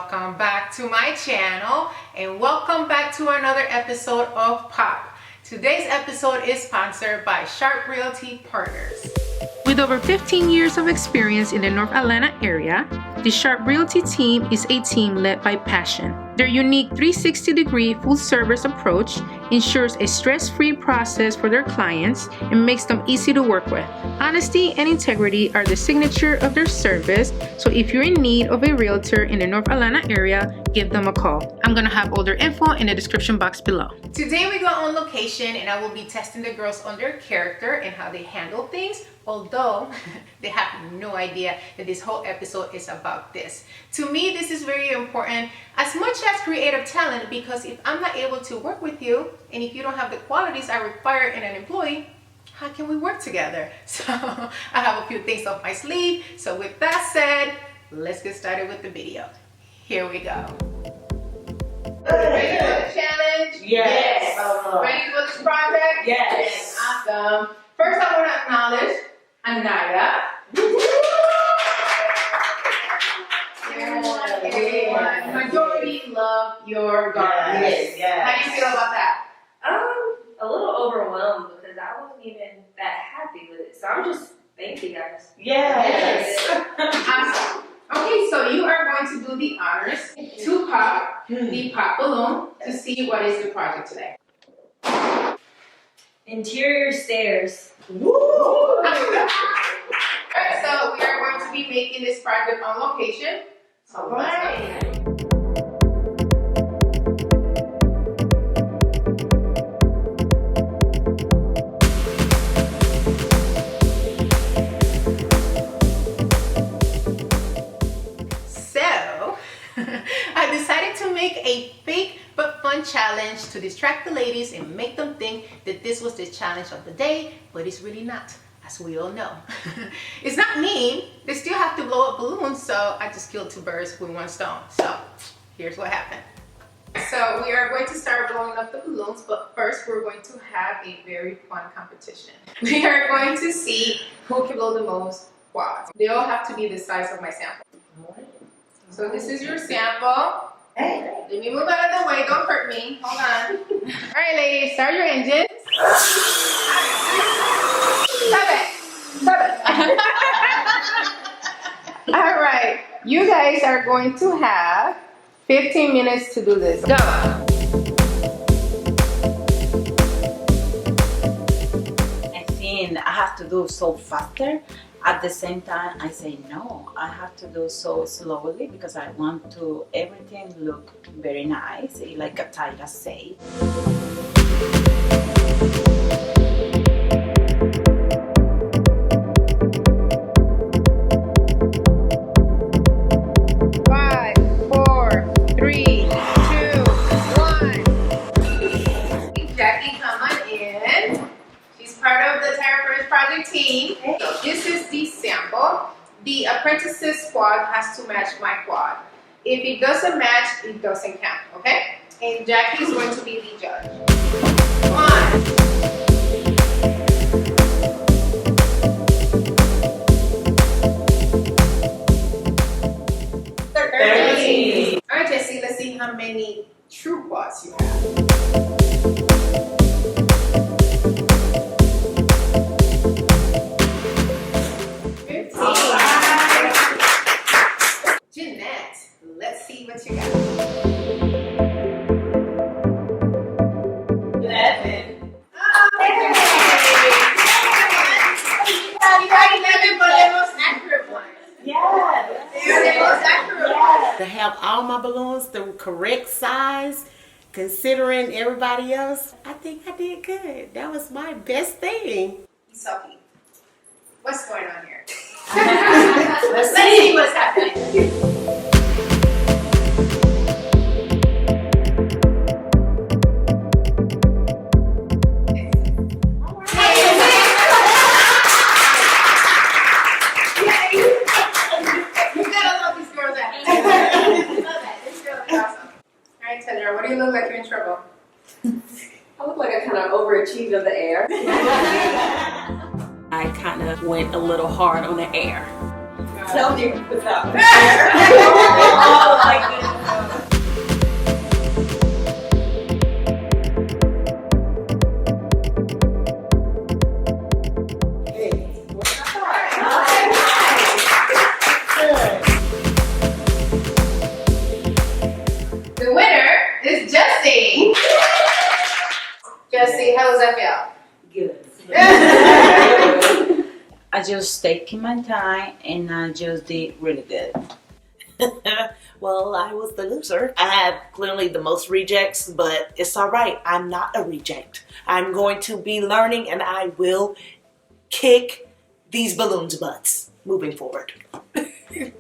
welcome back to my channel and welcome back to another episode of Pop. Today's episode is sponsored by Sharprealtypartners. With over 15 years of experience in the North Atlanta area, the Sharp Realty team is a team led by passion. Their unique 360-degree full-service approach ensures a stress-free process for their clients and makes them easy to work with. Honesty and integrity are the signature of their service, so if you're in need of a realtor in the North Atlanta area, give them a call. I'm gonna have all their info in the description box below. Today we go on location and I will be testing the girls on their character and how they handle things, although they have no idea that this whole episode is about this. To me, this is very important as much as creative talent, because if I'm not able to work with you and if you don't have the qualities I require in an employee, how can we work together? So I have a few things up my sleeve. So with that said, let's get started with the video. Here we go. Ready for the challenge? Yes. Ready for this project? Yes. Awesome. First, I want to acknowledge Anaya. Everyone, majority love your garland. Yes. How do you feel about that? A little overwhelmed because I wasn't even that happy with it. So I'm just thank you guys. Yes. Awesome. Okay, so you are going to do the honors to pop the pop balloon to see what is the project today. Interior stairs. Woo! Alright, so we are going to be making this project on location. So let's go. I decided to make a fake but fun challenge to distract the ladies and make them think that this was the challenge of the day, but it's really not, as we all know. It's not mean, they still have to blow up balloons, so I just killed two birds with one stone. So here's what happened. So we are going to start blowing up the balloons, but first we're going to have a very fun competition. We are going to see who can blow the most quads. They all have to be the size of my sample. So this is your sample. Hey. Let me move out of the way. Don't hurt me. Hold on. All right, ladies, start your engines. Stop it. Stop it. All right. You guys are going to have 15 minutes to do this. Go. I think I have to do so faster. At the same time, I say no, I have to do so slowly because I want to everything look very nice, like a Tayra say. Five, four, three, two, one. Jackie, come on in. She's part of the Tayra Perez Project team. So this is the sample. The apprentice's squad has to match my quad. If it doesn't match, it doesn't count, okay? And Jackie is going to be the judge. 1. 13. All right, Jessie, let's see how many true quads you have. Jeanette, let's see what you got. 11. Oh, you got 11, but the most accurate ones. Yes. They're the most accurate ones. To have all my balloons the correct size, considering everybody else, I think I did good. That was my best thing. Sophie, what's going on here? Let's see what's happening. What do you look like you're in trouble? I look like I kind of overachieved on the air. I kind of went a little hard on the air. Tell me what's up. Oh my goodness. is Jessie. Jessie, how does that feel? Good. I just taking my time and I just did really good. Well, I was the loser. I had clearly the most rejects, but it's all right. I'm not a reject. I'm going to be learning and I will kick these balloons' butts moving forward. Okay,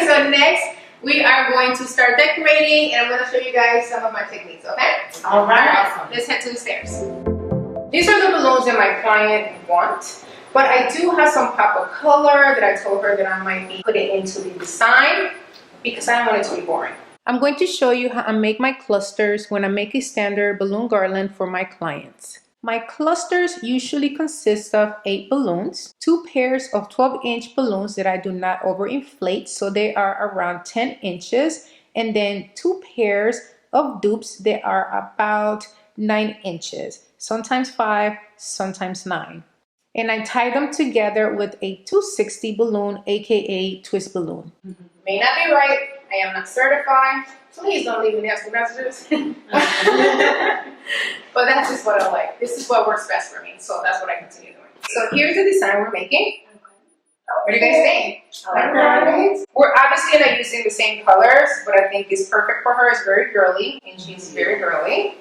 so next we are going to start decorating and I'm going to show you guys some of my techniques, okay? All right. Awesome. Let's head to the stairs. These are the balloons that my client wants, but I do have some pop of color that I told her that I might be putting into the design because I don't want it to be boring. I'm going to show you how I make my clusters when I make a standard balloon garland for my clients. My clusters usually consist of 8 balloons, 2 pairs of 12-inch balloons that I do not overinflate, so they are around 10 inches, and then 2 pairs of dupes that are about 9 inches, sometimes 5, sometimes 9. And I tie them together with a 260 balloon, aka twist balloon. May not be right, I am not certified. Please don't leave me nasty messages. But that's just what I like. This is what works best for me, so that's what I continue doing. So here's the design we're making. What do you guys think? Right. We're obviously not using the same colors, but I think it's perfect for her. It's very girly, and she's very girly.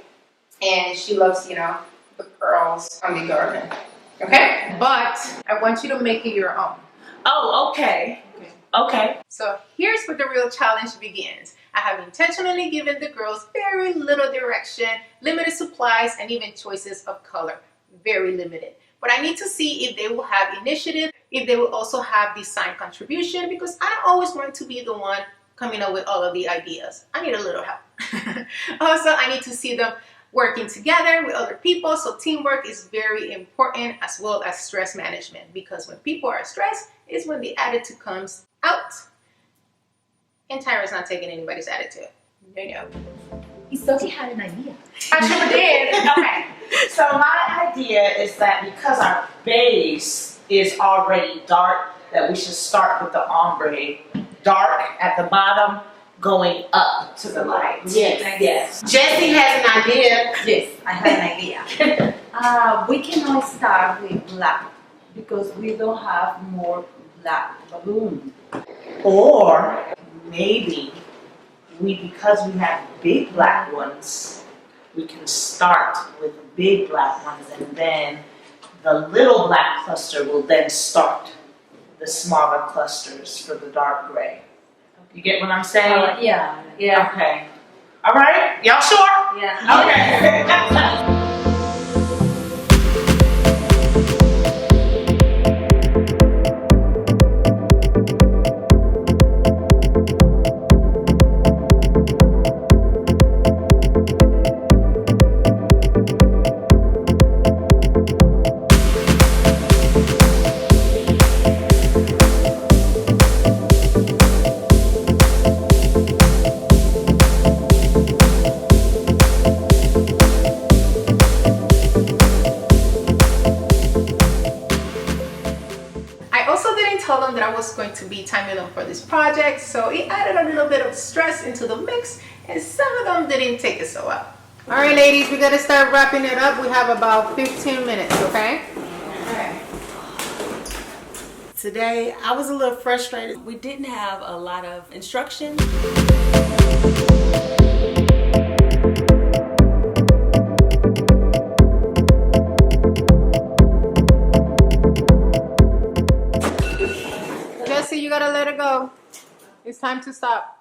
And she loves, you know, the pearls on the garland. Okay? But I want you to make it your own. Oh, okay. Okay. So here's where the real challenge begins. I have intentionally given the girls very little direction, limited supplies, and even choices of color. Very limited. But I need to see if they will have initiative, if they will also have design contribution, because I don't always want to be the one coming up with all of the ideas. I need a little help. Also, I need to see them working together with other people. So teamwork is very important, as well as stress management, because when people are stressed is when the attitude comes out. And Tayra's not taking anybody's attitude. You know. He thought he had an idea. I sure did. Okay. So my idea is that because our base is already dark, that we should start with the ombre dark at the bottom, going up to the light. Yes. Jessie has an idea. Yes, I have an idea. We can always start with black because we don't have more black balloon. Or maybe because we have big black ones, we can start with the big black ones and then the little black cluster will then start the smaller clusters for the dark gray. You get what I'm saying? Yeah. Okay. All right. Y'all sure? Yeah. Okay. Told them that I was going to be timing them for this project, so it added a little bit of stress into the mix, and some of them didn't take it so well. All right, ladies, we gotta start wrapping it up. We have about 15 minutes, okay? Okay. Today, I was a little frustrated. We didn't have a lot of instruction. You gotta let it go. It's time to stop.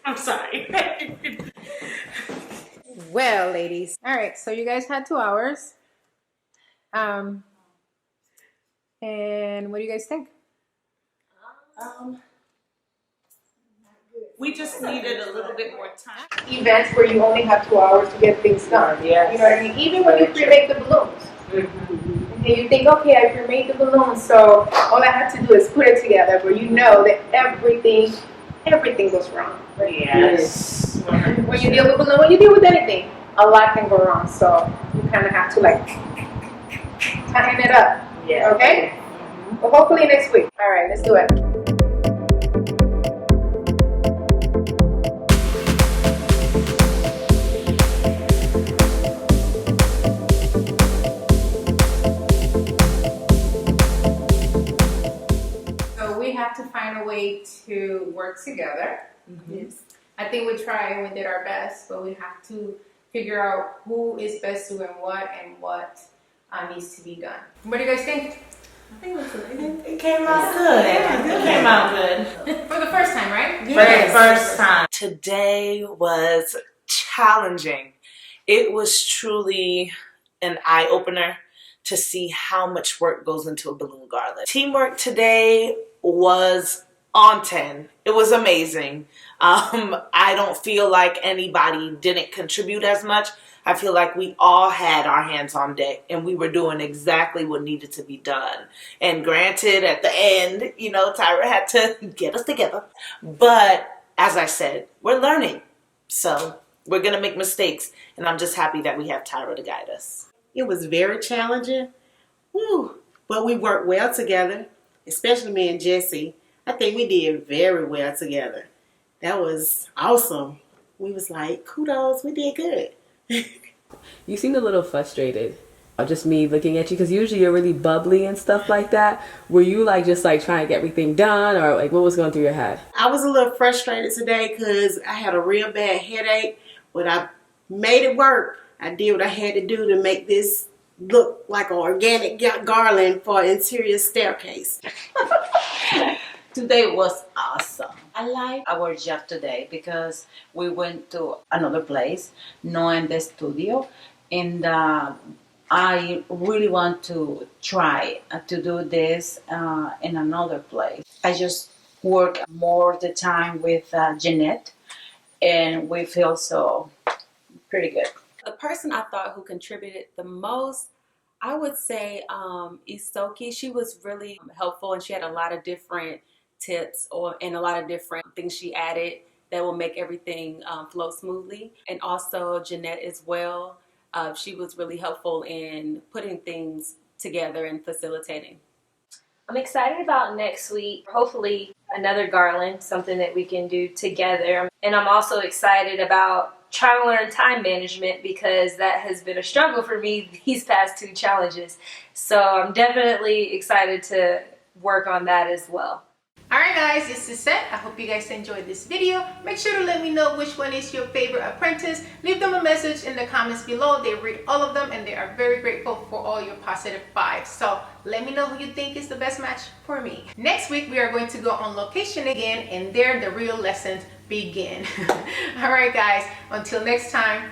I'm sorry. Well, ladies. All right, so you guys had 2 hours. And what do you guys think? We just needed a little bit more time. Events where you only have 2 hours to get things done. Yes. You know what I mean? Even when you pre-make the balloons. And you think, okay, I pre-made the balloons, so all I have to do is put it together, but you know that everything goes wrong. Right? Yes. When you deal with balloon, when you deal with anything, a lot can go wrong. So you kind of have to like tighten it up. Yeah. Okay? Well, hopefully next week. All right, let's do it. find a way to work together. Yes. I think we tried and we did our best, but we have to figure out who is best doing what and what needs to be done. What do you guys think? I think it was good. It came out good. It came out good. For the first time, right? For the first time. Today was challenging. It was truly an eye-opener to see how much work goes into a balloon garland. Teamwork today was on 10. It was amazing. I don't feel like anybody didn't contribute as much. I feel like we all had our hands on deck and we were doing exactly what needed to be done. And granted, at the end, you know, Tayra had to get us together. But as I said, we're learning. So we're going to make mistakes. And I'm just happy that we have Tayra to guide us. It was very challenging. Woo. But we worked well together, especially me and Jesse. I think we did very well together. That was awesome. We was like, kudos, we did good. You seemed a little frustrated. Just me looking at you, because usually you're really bubbly and stuff like that. Were you like just like trying to get everything done, or like what was going through your head? I was a little frustrated today because I had a real bad headache, but I made it work. I did what I had to do to make this look like an organic garland for an interior staircase. Today was awesome. I like our job today because we went to another place, not in the studio, and I really want to try to do this in another place. I just work more the time with Jeanette, and we feel so pretty good. The person I thought who contributed the most, I would say Isoki. She was really helpful, and she had a lot of different tips and a lot of different things she added that will make everything flow smoothly. And also Jeanette as well. She was really helpful in putting things together and facilitating. I'm excited about next week. Hopefully another garland, something that we can do together. And I'm also excited about trying to learn time management because that has been a struggle for me these past 2 challenges. So I'm definitely excited to work on that as well. Alright guys, this is Set. I hope you guys enjoyed this video. Make sure to let me know which one is your favorite apprentice. Leave them a message in the comments below. They read all of them and they are very grateful for all your positive vibes. So let me know who you think is the best match for me. Next week we are going to go on location again, and there the real lessons begin. Alright guys, until next time,